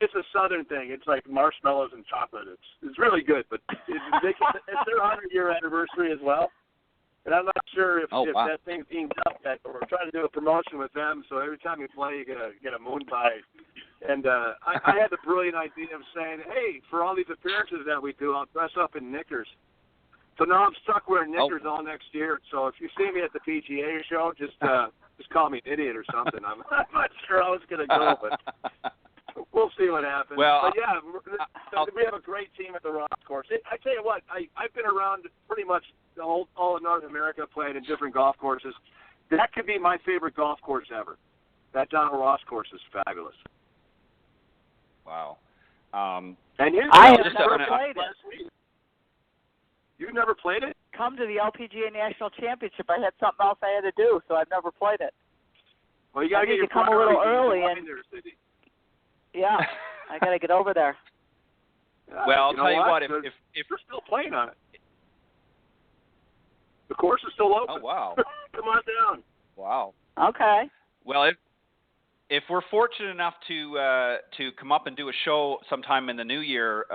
S5: It's a Southern thing. It's like marshmallows and chocolate. It's really good, but it's their 100-year anniversary as well. And I'm not sure if that thing's being up yet, but we're trying to do a promotion with them. So every time you play, you get a Moon Pie. And I had the brilliant idea of saying, hey, for all these appearances that we do, I'll dress up in knickers. So now I'm stuck wearing knickers all next year. So if you see me at the PGA show, just call me an idiot or something. I'm not sure how it's going to go, but we'll see what happens.
S3: Well,
S5: but yeah, we have a great team at the Ross course. I tell you what, I've been around pretty much all of North America, playing in different golf courses. That could be my favorite golf course ever. That Donald Ross course is fabulous.
S3: Wow.
S4: I have never played it.
S5: You've never played it?
S4: Come to the LPGA National Championship. I had something else I had to do, so I've never played it.
S5: Well, you got to
S4: come a little early. Yeah, I got to get over there.
S3: Well, I'll tell you what, if
S5: you're still playing on it, the course is still open.
S3: Oh, wow.
S5: Come on down.
S3: Wow.
S4: Okay.
S3: Well, if we're fortunate enough to come up and do a show sometime in the new year,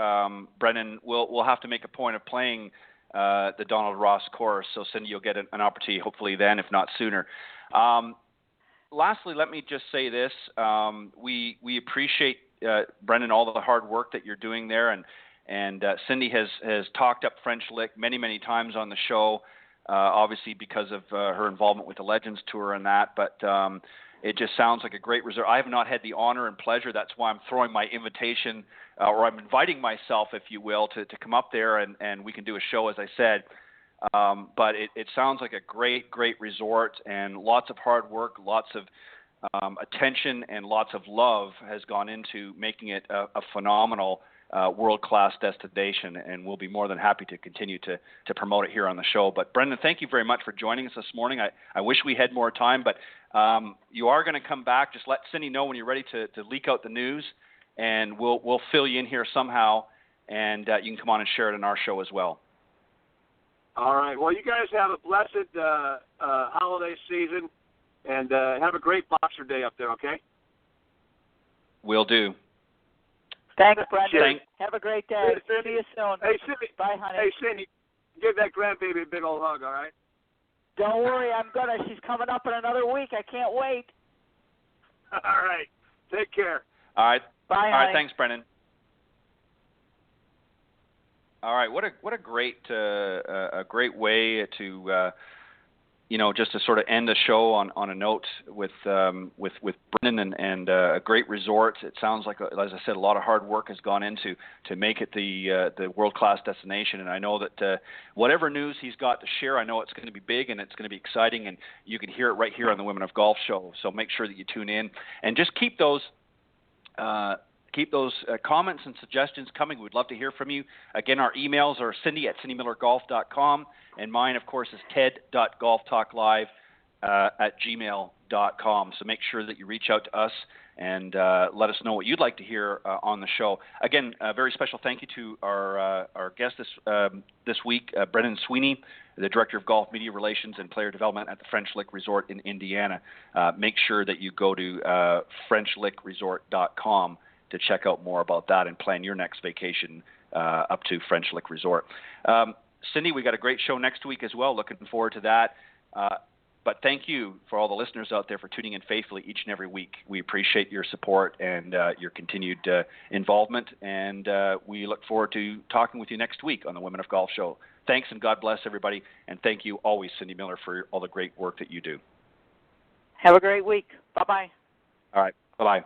S3: Brennan, we'll have to make a point of playing the Donald Ross course. So, Cindy, you'll get an opportunity hopefully then, if not sooner. Lastly, let me just say this: we appreciate Brendan all the hard work that you're doing there, and Cindy has talked up French Lick many times on the show, obviously because of her involvement with the Legends Tour and that, but. It just sounds like a great resort. I have not had the honor and pleasure. That's why I'm throwing my invitation, or I'm inviting myself, if you will, to come up there and we can do a show, as I said. But it sounds like a great resort, and lots of hard work, lots of attention, and lots of love has gone into making it a phenomenal world-class destination, and we'll be more than happy to continue to promote it here on the show. But Brendan, thank you very much for joining us this morning. I wish we had more time, but you are going to come back. Just let Cindy know when you're ready to leak out the news, and we'll fill you in here somehow, and you can come on and share it in our show as well.
S5: All right. Well, you guys have a blessed holiday season, and have a great Boxer Day up there, okay?
S3: Will do.
S4: Thanks, Brendan.
S3: Thanks.
S4: Have a great day. See you soon.
S5: Hey, Cindy.
S4: Bye, honey.
S5: Hey, Cindy, give that grandbaby a big old hug, all right?
S4: Don't worry, I'm gonna. She's coming up in another week. I can't wait.
S5: All right. Take care.
S3: All right.
S4: Bye, honey.
S3: All right. Thanks, Brendan. All right. What a great way to just to sort of end the show on a note with Brendan and a great resort. It sounds like, as I said, a lot of hard work has gone into to make it the world-class destination. And I know that whatever news he's got to share, I know it's going to be big and it's going to be exciting, and you can hear it right here on the Women of Golf show. So make sure that you tune in and just keep those comments and suggestions coming. We'd love to hear from you. Again, our emails are cindy@cindymillergolf.com, and mine, of course, is ted.golftalklive@gmail.com. frenchlickresort.com. So make sure that you reach out to us and let us know what you'd like to hear on the show. Again, a very special thank you to our guest this week, Brendan Sweeney, the Director of Golf Media Relations and Player Development at the French Lick Resort in Indiana. Make sure that you go to frenchlickresort.com to check out more about that and plan your next vacation up to French Lick Resort. Cindy, we got a great show next week as well. Looking forward to that. But thank you for all the listeners out there for tuning in faithfully each and every week. We appreciate your support and your continued involvement, and we look forward to talking with you next week on the Women of Golf Show. Thanks, and God bless everybody. And thank you always, Cindy Miller, for all the great work that you do.
S4: Have a great week. Bye-bye.
S3: All right. Bye-bye.